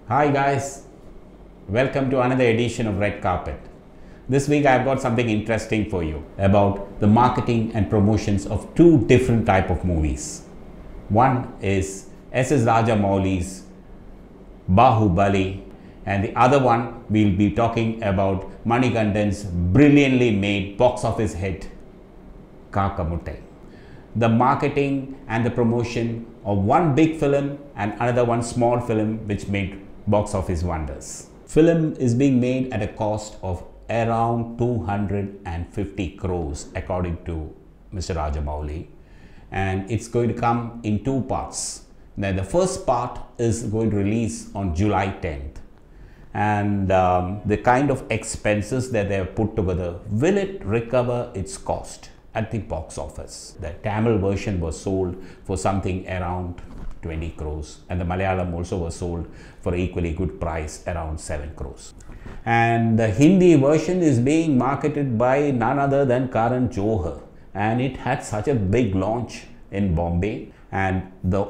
Hi guys, welcome to another edition of Red Carpet. This week I've got something interesting for you about the marketing and promotions of two different type of movies. One is S.S. Rajamouli's Bahubali, and the other one we'll be talking about Manikandan's brilliantly made box office hit Kaaka Muttai. The marketing and the promotion of one big film and another one small film which made box office wonders. Film is being made at a cost of around 250 crores according to Mr. Rajamouli, and it's going to come in two parts. Now the first part is going to release on July 10th, and the kind of expenses that they have put together, will it recover its cost at the box office? The Tamil version was sold for something around 20 crores, and the Malayalam also was sold for equally good price around 7 crores. And the Hindi version is being marketed by none other than Karan Johar, and it had such a big launch in Bombay, and the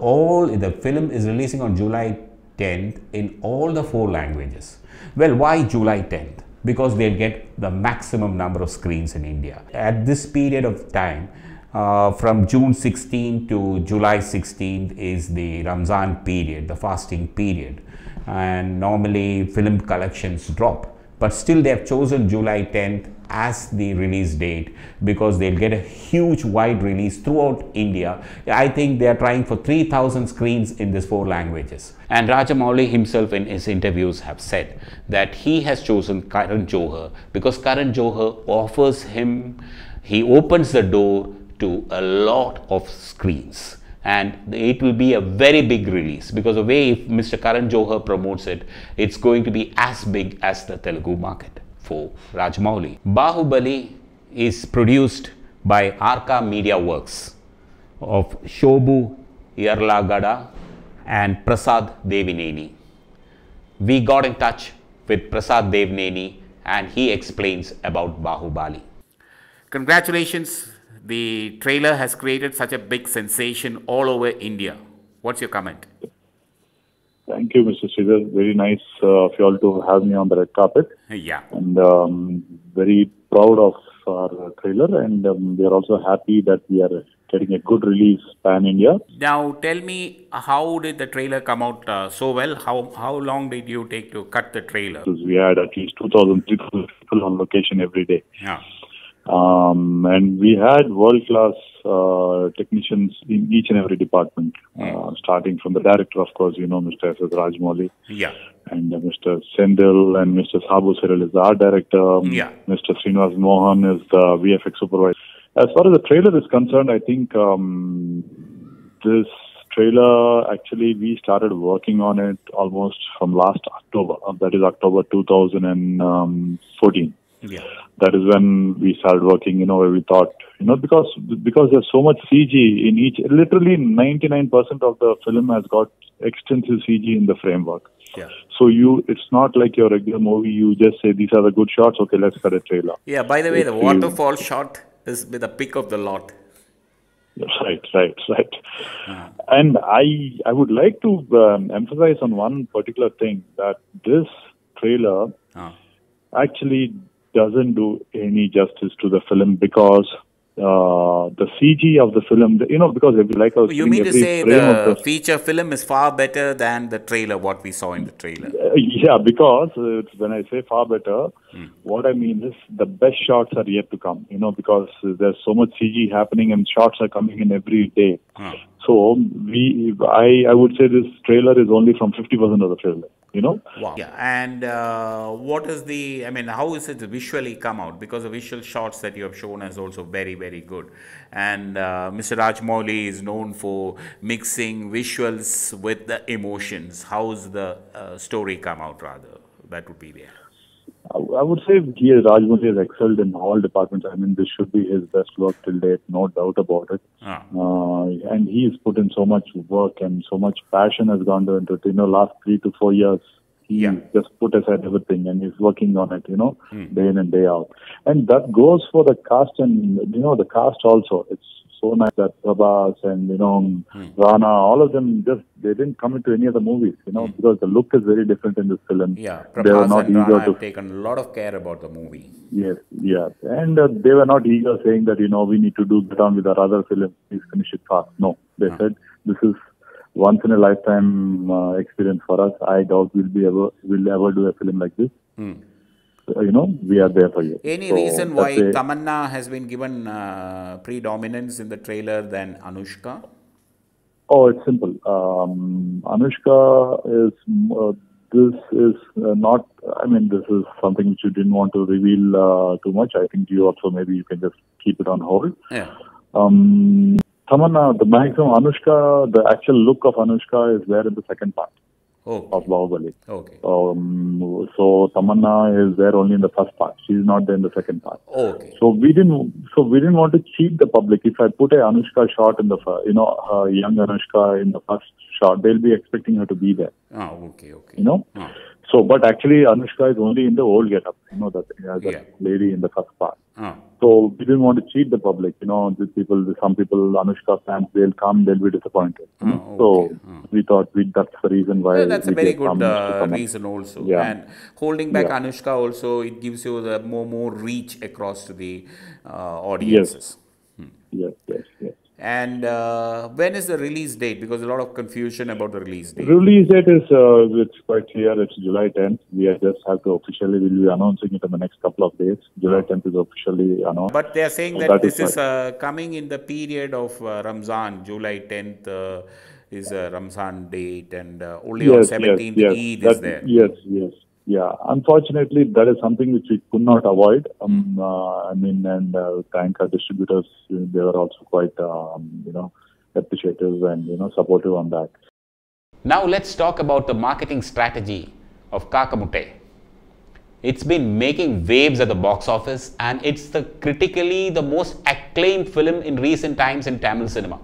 film is releasing on July 10th in all the 4 languages. Well, why July 10th? Because they get the maximum number of screens in India. At this period of time, from June 16 to July 16th is the Ramzan period, the fasting period, and normally film collections drop, but still they have chosen July 10th as the release date because they'll get a huge wide release throughout India. I think they are trying for 3,000 screens in these 4 languages. And Rajamouli himself in his interviews have said that he has chosen Karan Johar because Karan Johar offers him, he opens the door to a lot of screens, and it will be a very big release because the way if Mr. Karan Johar promotes it, it's going to be as big as the Telugu market for Rajamouli. Bahubali is produced by Arca Media Works of Shobu Yarlagada and Prasad Devineni. We got in touch with Prasad Devineni and he explains about Bahubali. Congratulations. The trailer has created such a big sensation all over India. What's your comment? Thank you, Mr. Sridhar. Very nice of you all to have me on the red carpet. Yeah. And very proud of our trailer, and we are also happy that we are getting a good release pan-India. Now tell me, how did the trailer come out so well? How long did you take to cut the trailer? We had at least 2,000 people on location every day. Yeah. And we had world-class technicians in each and every department, starting from the director, of course, Mr. S.S. Rajamouli. Yeah. And Mr. Sendil and Mr. Sabu Cyril is the art director. Yeah. Mr. Srinivas Mohan is the VFX supervisor. As far as the trailer is concerned, I think this trailer, actually, we started working on it almost from last October. That is October 2014. Yeah. That is when we started working, where we thought, because there's so much CG in each, literally 99% of the film has got extensive CG in the framework. Yeah. So it's not like your regular movie, you just say, these are the good shots, okay, let's cut a trailer. Yeah, by the way, the waterfall shot is with the pick of the lot. Right. And I would like to emphasize on one particular thing, that this trailer actually doesn't do any justice to the film because the CG of the film, because like I was You mean to say the feature film is far better than the trailer, what we saw in the trailer? Yeah, because when I say far better, what I mean is the best shots are yet to come, because there's so much CG happening and shots are coming in every day. So I would say this trailer is only from 50% of the trailer. Wow. Yeah, and what is how is it visually come out? Because the visual shots that you have shown is also very, very good. And Mr. Rajamouli is known for mixing visuals with the emotions. How's the story come out, rather? That would be there. I would say Rajamouli has excelled in all departments. This should be his best work till date, no doubt about it. And he's put in so much work and so much passion has gone into it. Last 3 to 4 years, he just put aside everything and he's working on it, day in and day out. And that goes for the cast and, the cast also. It's so nice that Prabhas and, Rana, all of them they didn't come into any of the movies, because the look is very different in this film. Yeah, They were Prabhas not and eager Rana to. have taken a lot of care about the movie. Yes, yeah. And they were not eager saying that, we need to get on with our other film. Please finish it fast. No, they said, this is once in a lifetime experience for us. I doubt we'll ever do a film like this. We are there for you. Any reason why Tamanna has been given predominance in the trailer than Anushka? Oh, it's simple. Anushka is, this is not, this is something which you didn't want to reveal too much. I think you also, maybe you can just keep it on hold. Yeah. Tamanna, the maximum Anushka, the actual look of Anushka is there in the second part. Okay. Of Bahubali. Okay. So Tamanna is there only in the first part. She's not there in the second part. Okay. So we didn't want to cheat the public. If I put a Anushka shot in the young Anushka in the first shot, they'll be expecting her to be there. Okay. So, but actually Anushka is only in the old getup. That lady in the first part. So we didn't want to cheat the public. Some people, Anushka fans, they'll be disappointed. So we thought that's the reason why. That's a very good reason also. Yeah. And holding back Anushka also, it gives you the more reach across to the audiences. Yes. And when is the release date? Because a lot of confusion about the release date. Release date is it's quite clear. It's July 10th. We just have to officially, we'll be announcing it in the next couple of days. July 10th is officially announced. But they are saying that this is coming in the period of Ramzan. July 10th is a Ramzan date, and only on 17th Eid is there. Yes. Yeah, unfortunately, that is something which we could not avoid. And thank our distributors. They were also quite, appreciative and, supportive on that. Now let's talk about the marketing strategy of Kaaka Muttai. It's been making waves at the box office, and it's critically the most acclaimed film in recent times in Tamil cinema.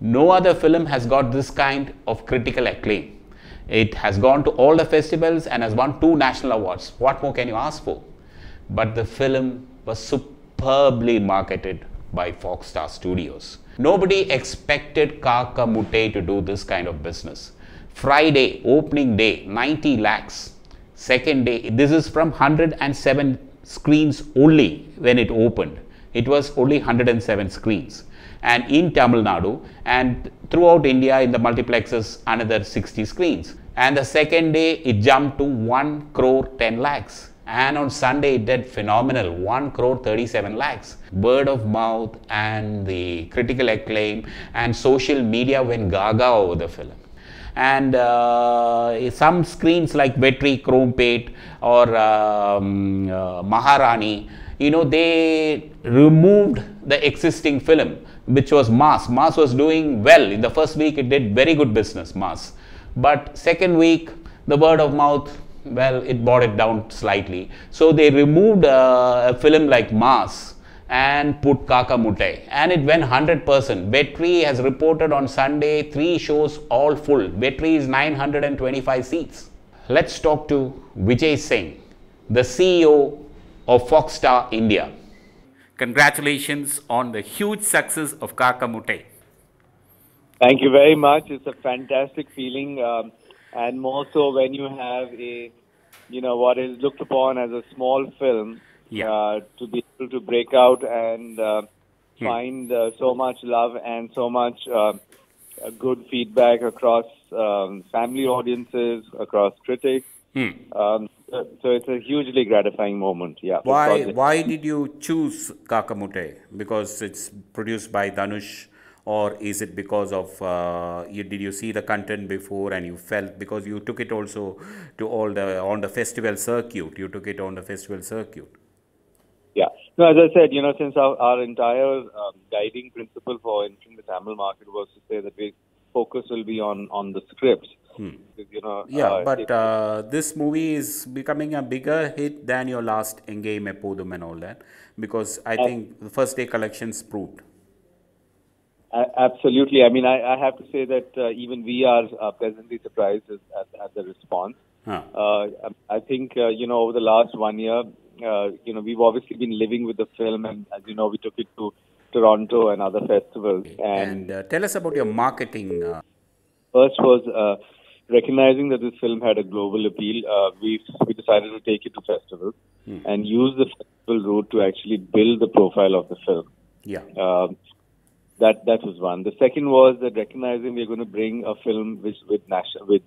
No other film has got this kind of critical acclaim. It has gone to all the festivals and has won 2 national awards. What more can you ask for? But the film was superbly marketed by Fox Star Studios. Nobody expected Kaaka Muttai to do this kind of business. Friday, opening day, 90 lakhs. Second day, this is from 107 screens only when it opened. It was only 107 screens. And in Tamil Nadu and throughout India in the multiplexes, another 60 screens. And the second day it jumped to 1 crore 10 lakhs. And on Sunday it did phenomenal, 1 crore 37 lakhs. Word of mouth and the critical acclaim and social media went gaga over the film. And some screens like Vetri, Chrompate or Maharani, they removed the existing film, which was Mass. Mass was doing well. In the first week, it did very good business, Mass. But second week, the word of mouth, well, it brought it down slightly. So they removed a film like Mass and put Kaaka Muttai, and it went 100%. Vetri has reported on Sunday 3 shows all full. Vetri is 925 seats. Let's talk to Vijay Singh, the CEO of Fox Star India. Congratulations on the huge success of Kaaka Muttai. Thank you very much. It's a fantastic feeling, and more so when you have what is looked upon as a small film, to be able to break out and find so much love and so much good feedback across family audiences, across critics. So it's a hugely gratifying moment. Yeah. Why did you choose Kaaka Muttai? Because it's produced by Dhanush, or is it because of did you see the content before and you felt, because you took it also to on the festival circuit? You took it on the festival circuit. Yeah. No, as I said, since our entire guiding principle for entering the Tamil market was to say that focus will be on the scripts. But this movie is becoming a bigger hit than your last Engame Epodum and all that, because I think the first day collections proved. Absolutely. I mean, I have to say that even we are pleasantly surprised at the response. I think, over the last 1 year, we've obviously been living with the film, and as you know, we took it to Toronto and other festivals. And tell us about your marketing. First was recognizing that this film had a global appeal. We decided to take it to festivals and use the festival route to actually build the profile of the film. Yeah. That was one. The second was that recognizing we're going to bring a film with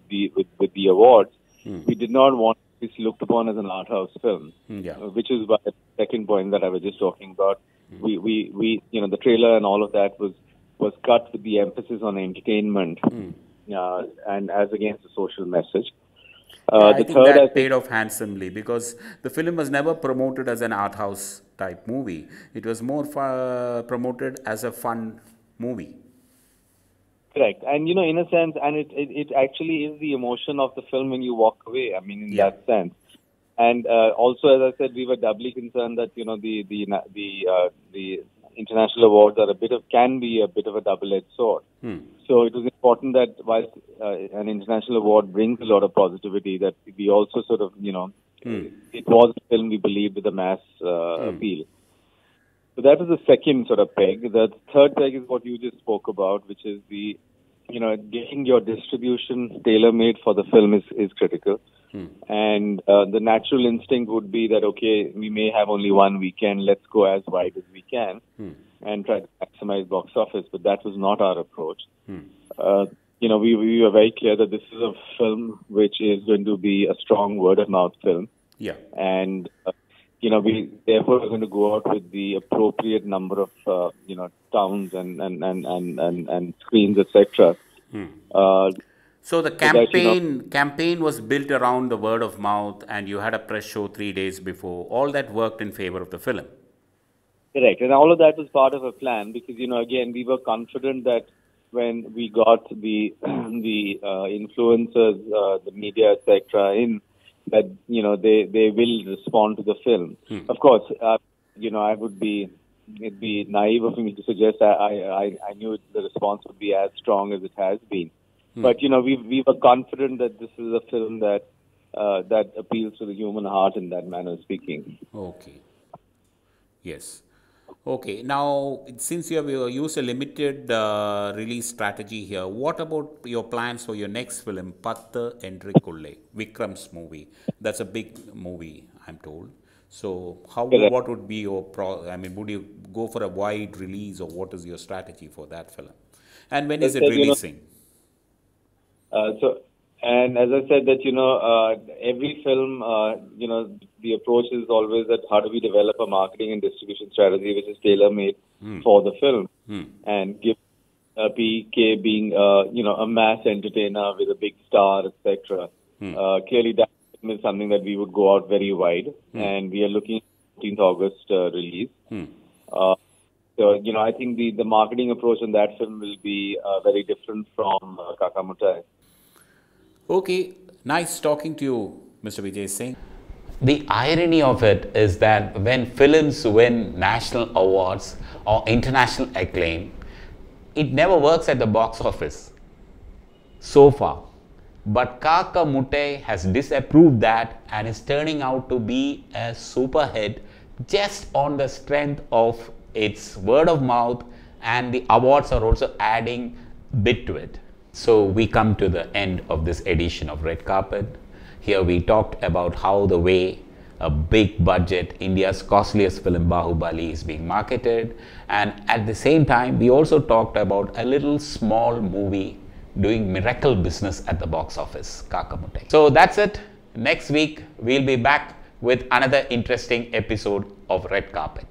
the awards. We did not want it to be looked upon as an art house film, which is the second point that I was just talking about. We the trailer and all of that was cut with the emphasis on entertainment and as against the social message. I think that paid off handsomely, because the film was never promoted as an art house type movie. It was more promoted as a fun movie. Correct. And, in a sense, and it actually is the emotion of the film when you walk away, I mean, in that sense. And also, as I said, we were doubly concerned that, the international awards are can be a bit of a double-edged sword. So it was important that while an international award brings a lot of positivity, that we also sort of, it was a film we believed with a mass appeal. So that was the second sort of peg. The third peg is what you just spoke about, which is the, getting your distribution tailor-made for the film is critical. And the natural instinct would be that, okay, we may have only one weekend, let's go as wide as we can and try to maximize box office. But that was not our approach. We were very clear that this is a film which is going to be a strong word-of-mouth film. Yeah. And, we therefore are going to go out with the appropriate number of, towns and screens, etc. So the campaign was built around the word of mouth, and you had a press show 3 days before. All that worked in favor of the film. Correct. And all of that was part of a plan because, again, we were confident that when we got the influencers, the media, etc., in, that, they will respond to the film. Of course, it'd be naive of me to suggest I knew the response would be as strong as it has been. But, we were confident that this is a film that appeals to the human heart in that manner of speaking. Okay. Yes. Okay. Now, since you have used a limited release strategy here, what about your plans for your next film, Pathu Endrikulle, Vikram's movie? That's a big movie, I'm told. So, what would be your would you go for a wide release, or what is your strategy for that film? And when is it releasing? And as I said that, every film, the approach is always that how do we develop a marketing and distribution strategy which is tailor-made for the film and give PK being, a mass entertainer with a big star, etc. Clearly that is something that we would go out very wide, and we are looking at 15th August release. So, I think the marketing approach on that film will be very different from Kaaka Muttai. Okay, nice talking to you, Mr. Vijay Singh. The irony of it is that when films win national awards or international acclaim, it never works at the box office so far. But Kaaka Muttai has disapproved that and is turning out to be a super hit just on the strength of its word of mouth, and the awards are also adding a bit to it. So we come to the end of this edition of Red Carpet. Here we talked about how the way a big budget, India's costliest film Bahubali is being marketed, and at the same time we also talked about a little small movie doing miracle business at the box office, Kaaka Muttai. So that's it. Next week we'll be back with another interesting episode of Red Carpet.